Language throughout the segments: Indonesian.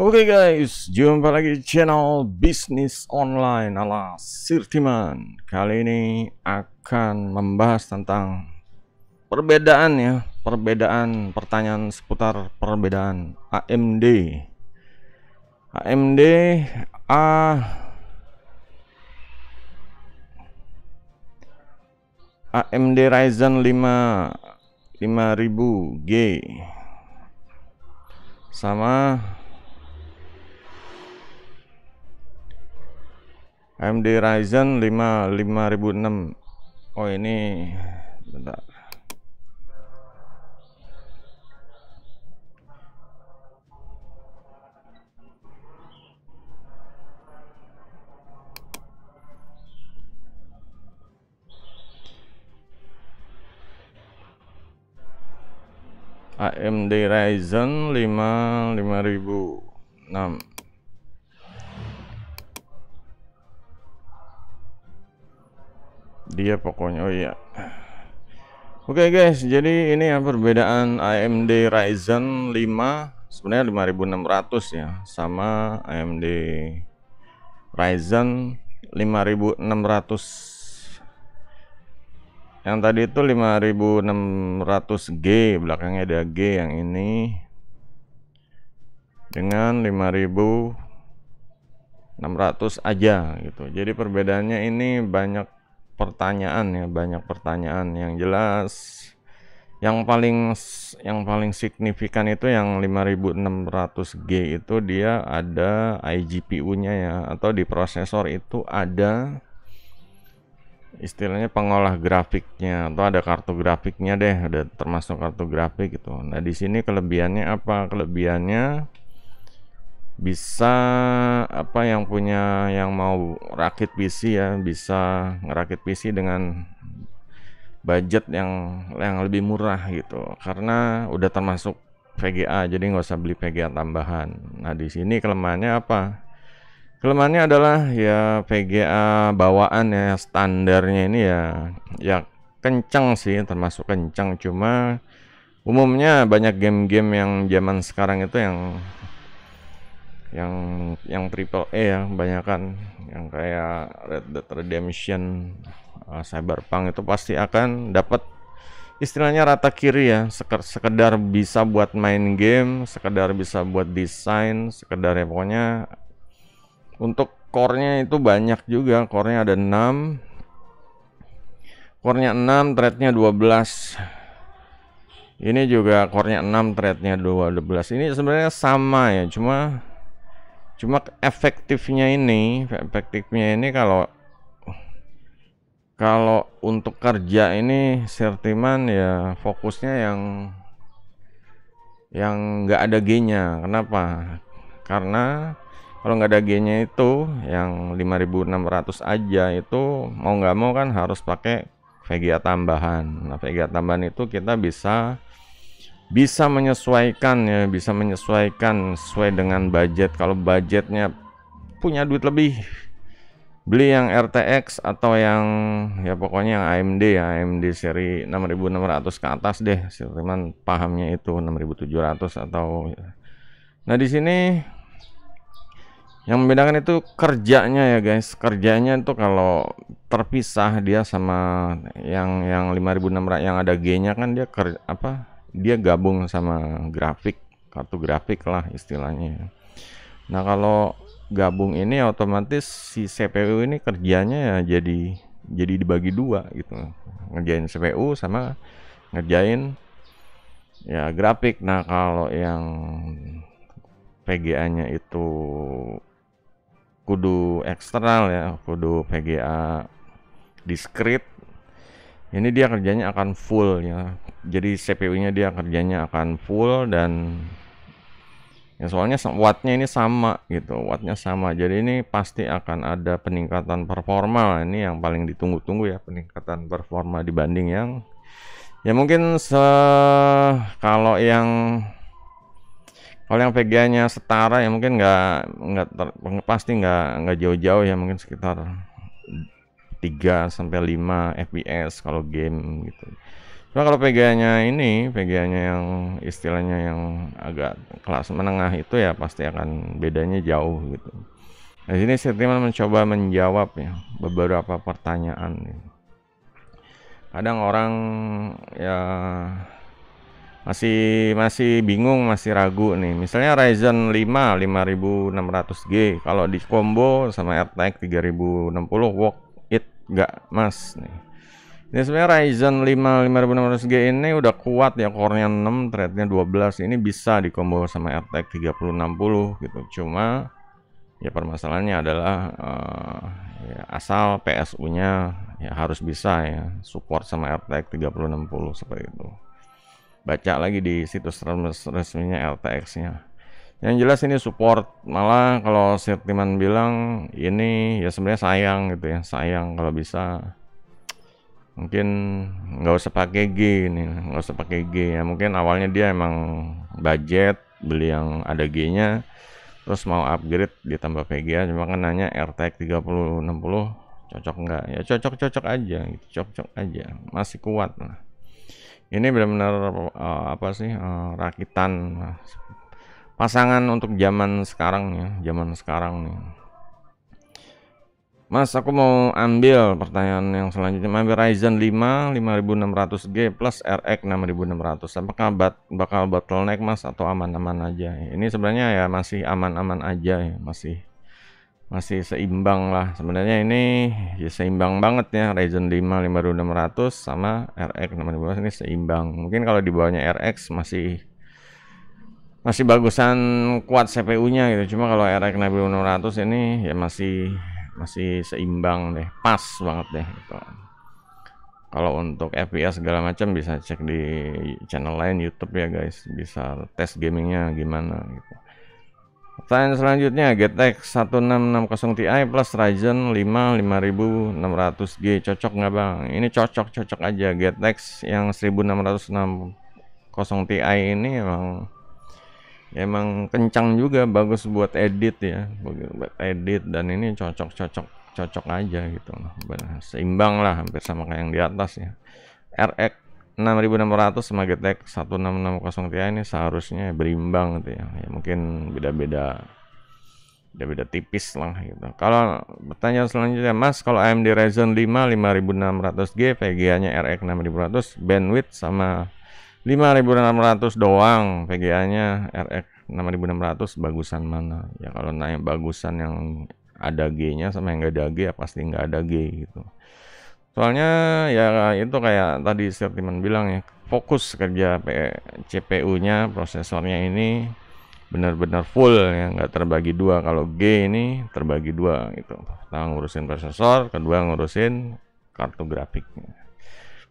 Oke guys, jumpa lagi di channel bisnis online ala Sirtiman. Kali ini akan membahas tentang perbedaan ya, perbedaan pertanyaan seputar perbedaan AMD. AMD A AMD Ryzen 5 5000G sama AMD Ryzen 5 5006. Oh ini bentar. AMD Ryzen 5 5006. Dia pokoknya, oh iya. Oke guys, jadi ini ya perbedaan AMD Ryzen 5 sebenarnya 5600 ya, sama AMD Ryzen 5600. Yang tadi itu 5600G, belakangnya ada G yang ini, dengan 5600 aja gitu. Jadi perbedaannya ini banyak pertanyaan ya, banyak pertanyaan. Yang jelas yang paling signifikan itu yang 5600G itu dia ada iGPU-nya ya, atau di prosesor itu ada istilahnya pengolah grafiknya, atau ada kartu grafiknya deh, ada termasuk kartu grafik gitu. Nah, di sini kelebihannya apa? Kelebihannya bisa apa, yang punya, yang mau rakit PC ya, bisa ngerakit PC dengan budget yang lebih murah gitu, karena udah termasuk VGA, jadi nggak usah beli VGA tambahan. Nah, di sini kelemahannya apa? Kelemahannya adalah ya VGA bawaan ya, standarnya ini ya kenceng sih, termasuk kenceng, cuma umumnya banyak game-game yang zaman sekarang itu yang triple A ya, kebanyakan yang kayak Red Dead Redemption, Cyberpunk, itu pasti akan dapat istilahnya rata kiri ya, sekedar bisa buat main game, sekedar bisa buat desain, sekedar ya pokoknya. Untuk core-nya itu banyak juga, core-nya ada 6, core-nya 6, thread-nya 12. Ini juga core-nya 6, thread-nya 12. Ini sebenarnya sama ya, cuma efektifnya ini kalau untuk kerja ini Sirtiman ya fokusnya yang nggak ada G-nya. Kenapa? Karena kalau nggak ada G-nya itu yang 5600 aja, itu mau nggak mau kan harus pakai VGA tambahan. Nah, VGA tambahan itu kita bisa menyesuaikan ya, bisa menyesuaikan sesuai dengan budget. Kalau budgetnya punya duit lebih, beli yang RTX atau yang ya pokoknya yang AMD ya, AMD seri 6600 ke atas deh. Cuman pahamnya itu 6700 atau. Nah, di sini yang membedakan itu kerjanya ya guys. Kerjanya itu kalau terpisah dia sama yang 5600 yang ada G-nya kan, dia dia gabung sama grafik, kartu grafik lah istilahnya. Nah, kalau gabung ini otomatis si CPU ini kerjanya ya jadi dibagi dua gitu, ngerjain CPU sama ngerjain ya grafik. Nah, kalau yang VGA-nya itu kudu eksternal ya, kudu VGA discrete, ini dia kerjanya akan full ya. Jadi CPU-nya dia kerjanya akan full, dan ya soalnya wattnya ini sama gitu, wattnya sama, jadi ini pasti akan ada peningkatan performa. Ini yang paling ditunggu-tunggu ya, peningkatan performa dibanding yang ya mungkin kalau yang VGA-nya setara ya mungkin pasti nggak jauh-jauh ya, mungkin sekitar 3 sampai 5 fps kalau game gitu. Cuma kalau VGA-nya ini, VGA-nya yang istilahnya yang agak kelas menengah itu ya pasti akan bedanya jauh gitu. Nah, sini Sirtiman mencoba menjawab ya beberapa pertanyaan. Kadang orang ya masih bingung, masih ragu nih. Misalnya Ryzen 5 5600G kalau di combo sama RTX 3060 worth it nggak Mas nih. Ini sebenarnya Ryzen 5 5600G ini udah kuat ya, core-nya 6, thread-nya 12. Ini bisa di combo sama RTX 3060 gitu. Cuma ya permasalahannya adalah ya asal PSU-nya ya harus bisa ya support sama RTX 3060 seperti itu. Baca lagi di situs resminya RTX-nya. Yang jelas ini support, malah kalau Sirtiman bilang ini ya sebenarnya sayang gitu ya, sayang kalau bisa mungkin nggak usah pakai G nih, nggak usah pakai G ya. Mungkin awalnya dia emang budget beli yang ada G-nya, terus mau upgrade ditambah VGA, cuma kan nanya RTX 3060 cocok nggak? Ya cocok-cocok aja gitu, cocok aja, masih kuat lah. Ini benar-benar apa sih rakitan pasangan untuk zaman sekarang ya, zaman sekarang nih. Mas, aku mau ambil pertanyaan yang selanjutnya. Ambil Ryzen 5 5600G plus RX 6600. Apakah bakal bottleneck Mas atau aman-aman aja? Ini sebenarnya ya masih aman-aman aja ya, masih seimbang lah. Sebenarnya ini ya seimbang banget ya, Ryzen 5 5600 sama RX 6600 ini seimbang. Mungkin kalau di bawahnya RX masih bagusan kuat CPU-nya gitu. Cuma kalau RX 6600 ini ya masih seimbang deh, pas banget deh gitu. Kalau untuk FPS segala macam bisa cek di channel lain YouTube ya guys, bisa tes gamingnya gimana gitu. Pertanyaan selanjutnya, GTX 1660 Ti plus Ryzen 5 5600G cocok nggak bang? Ini cocok aja. GTX yang 1660 Ti ini emang kencang juga, bagus buat edit ya, buat edit, dan ini cocok aja gitu, seimbang lah, hampir sama kayak yang di atas ya. RX 6600 sama GTX 1660 Ti ini seharusnya berimbang gitu ya, mungkin beda tipis lah gitu. Kalau pertanyaan selanjutnya, Mas, kalau AMD Ryzen 5 5600G VGA-nya RX 6100, bandwidth sama 5600 doang, VGA-nya RX 6600, bagusan mana? Ya kalau nanya bagusan yang ada G-nya sama yang nggak ada G ya pasti nggak ada G gitu. Soalnya ya itu kayak tadi Sirtiman bilang ya, fokus kerja CPU-nya, prosesornya ini benar-benar full ya, nggak terbagi dua. Kalau G ini terbagi dua gitu. Pertama ngurusin prosesor, kedua ngurusin kartu grafiknya.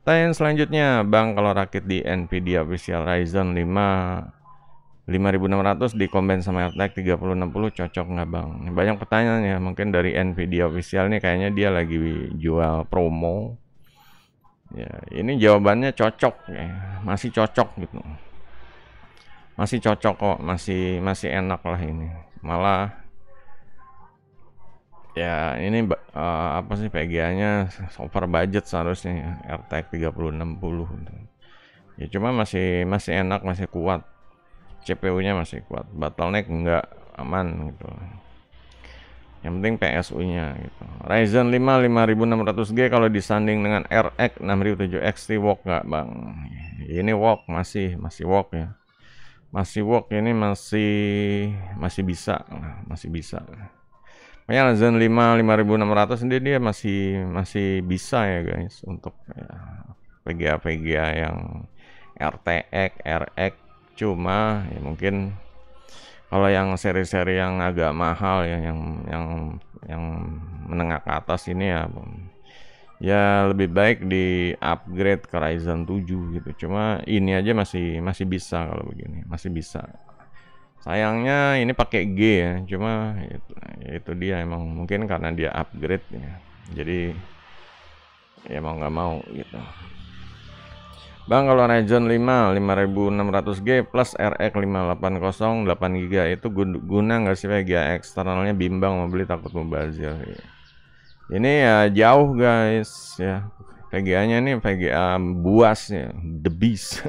Pertanyaan selanjutnya, Bang, kalau rakit di Nvidia official Ryzen 5 5600 dikombin sama RTX 3060 cocok nggak Bang? Banyak pertanyaan ya, mungkin dari Nvidia official nih kayaknya dia lagi jual promo. Ya, ini jawabannya cocok ya, masih cocok gitu. Masih cocok kok, masih enak lah ini. Malah ya ini apa sih, VGA-nya over budget seharusnya ya, RTX 3060 gitu. Ya cuma masih enak, masih kuat, CPU-nya masih kuat, bottleneck enggak, aman gitu. Yang penting PSU-nya gitu. Ryzen 5 5600G kalau disanding dengan RX 6007 XT work nggak Bang? Ini work, masih work ya, masih work, ini masih bisa. Makanya Ryzen 5 5600 sendiri dia masih bisa ya guys, untuk ya, VGA yang RTX, RX. Cuma ya mungkin kalau yang seri-seri yang agak mahal ya, yang menengah ke atas ini ya lebih baik di upgrade ke Ryzen 7 gitu. Cuma ini aja masih bisa, kalau begini masih bisa. Sayangnya ini pakai G ya, cuma itu dia, emang mungkin karena dia upgrade ya, jadi ya mau nggak mau gitu. Bang, kalau Ryzen 5 5600G plus RX 580 8GB itu guna nggak sih VGA eksternalnya bimbang, mau beli takut mubazir. Ini ya jauh guys ya, VGA-nya ini VGA buas ya, the beast.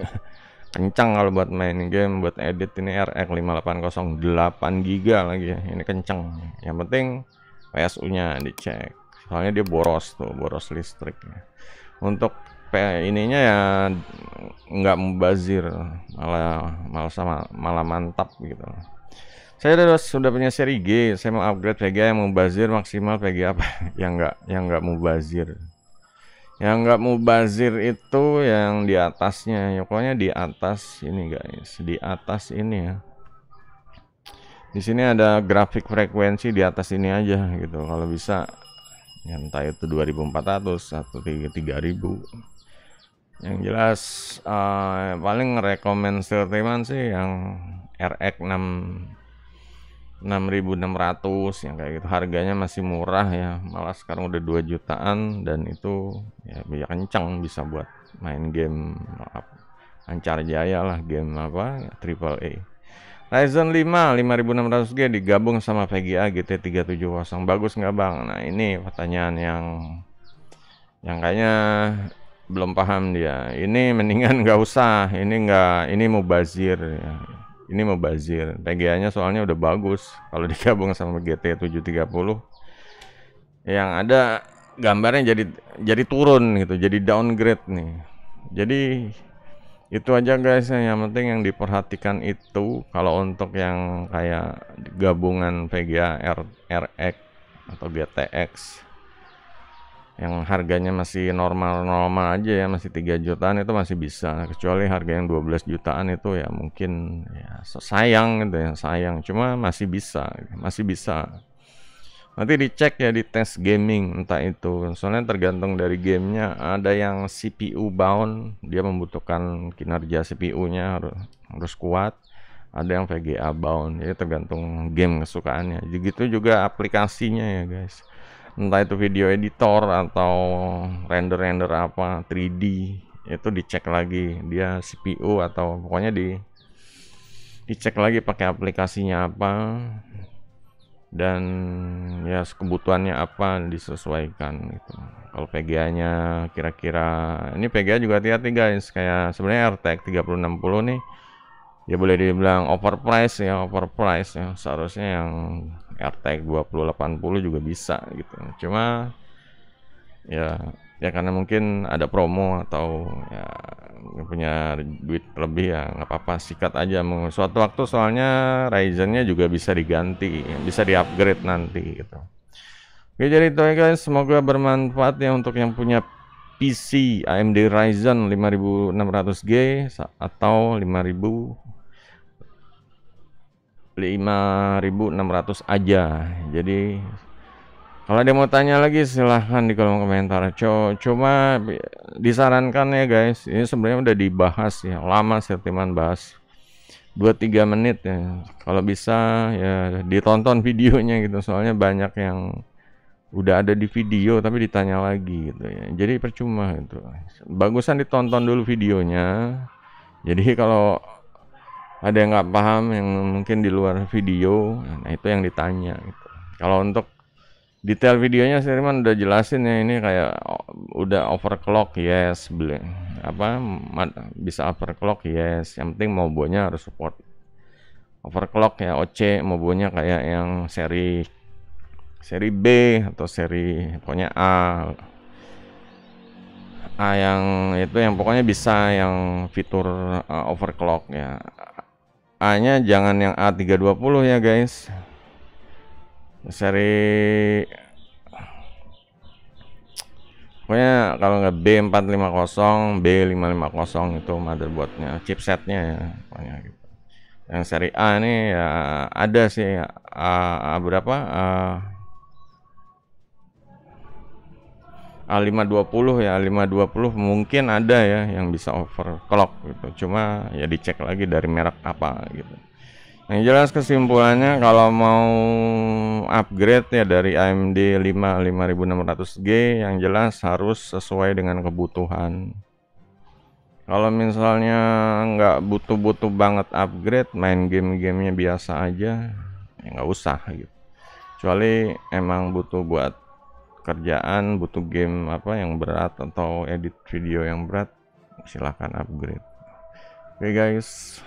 Kencang kalau buat main game, buat edit. Ini RX 5808 GB lagi ya. Ini kenceng. Yang penting PSU-nya dicek. Soalnya dia boros tuh, boros listrik ya. Untuk ininya ya nggak mubazir, malah mantap gitu. Saya sudah punya seri G, saya mau upgrade VGA yang mubazir maksimal VGA apa? Yang nggak mubazir. Yang nggak mubazir itu yang di atasnya, ya, pokoknya di atas ini guys, di atas ini ya. Di sini ada grafik frekuensi di atas ini aja gitu. Kalau bisa, ya entah itu 2400 atau 3000. Yang jelas paling rekomend teman sih yang RX 6600 yang kayak gitu, harganya masih murah ya, malah sekarang udah 2 jutaan dan itu ya kencang, bisa buat main game lancar jaya lah, game apa ya, AAA. Ryzen 5 5600G digabung sama VGA GT 370, bagus nggak bang? Nah ini pertanyaan yang kayaknya belum paham dia. Ini mendingan nggak usah, ini mubazir ya. Ini mubazir, VGA-nya soalnya udah bagus. Kalau digabung sama GT 730, yang ada gambarnya jadi turun gitu, jadi downgrade nih. Jadi itu aja guys, yang penting yang diperhatikan itu kalau untuk yang kayak gabungan VGA RX atau GTX yang harganya masih normal-normal aja ya, masih 3 jutaan itu masih bisa, kecuali harga yang 12 jutaan itu ya mungkin ya sayang gitu ya, sayang, cuma masih bisa. Nanti dicek ya di tes gaming, entah itu soalnya tergantung dari gamenya. Ada yang CPU bound, dia membutuhkan kinerja CPU-nya harus kuat. Ada yang VGA bound, jadi tergantung game kesukaannya. Begitu juga aplikasinya ya guys, entah itu video editor atau render apa 3D, itu dicek lagi dia CPU atau pokoknya dicek lagi pakai aplikasinya apa, dan ya kebutuhannya apa disesuaikan gitu. Kalau VGA-nya kira-kira, ini VGA juga hati-hati guys, kayak sebenarnya RTX 3060 nih ya boleh dibilang overprice ya, seharusnya yang RTX 2080 juga bisa gitu. Cuma ya karena mungkin ada promo atau ya punya duit lebih ya nggak apa-apa, sikat aja. Suatu waktu soalnya Ryzen-nya juga bisa diganti, bisa di-upgrade nanti gitu. Oke, jadi itu ya guys, semoga bermanfaat ya untuk yang punya PC AMD Ryzen 5600G atau 5600 aja. Jadi kalau ada mau tanya lagi silahkan di kolom komentar. Cuma disarankan ya guys, ini sebenarnya udah dibahas ya, lama sih teman bahas 2-3 menit ya. Kalau bisa ya ditonton videonya gitu, soalnya banyak yang udah ada di video tapi ditanya lagi gitu ya, jadi percuma gitu. Bagusan ditonton dulu videonya, jadi kalau ada yang nggak paham yang mungkin di luar video, nah itu yang ditanya gitu. Kalau untuk detail videonya Siriman udah jelasin ya, ini kayak udah overclock yes, bisa overclock yes, yang penting mobonya harus support overclock ya, OC mobonya kayak yang seri B atau seri pokoknya A yang itu, yang pokoknya bisa yang fitur overclock ya. A nya jangan yang A320 ya guys, seri pokoknya kalau nggak B450 B550 itu motherboardnya, chipsetnya ya pokoknya gitu. Yang seri A ini ya ada sih berapa A520 ya, 520 mungkin ada ya yang bisa overclock gitu, cuma ya dicek lagi dari merek apa gitu. Yang jelas kesimpulannya kalau mau upgrade ya dari AMD 5600G, yang jelas harus sesuai dengan kebutuhan. Kalau misalnya nggak butuh banget upgrade, main game-gamenya biasa aja ya nggak usah gitu, kecuali emang butuh buat kerjaan, butuh game apa yang berat atau edit video yang berat, silahkan upgrade. Oke guys.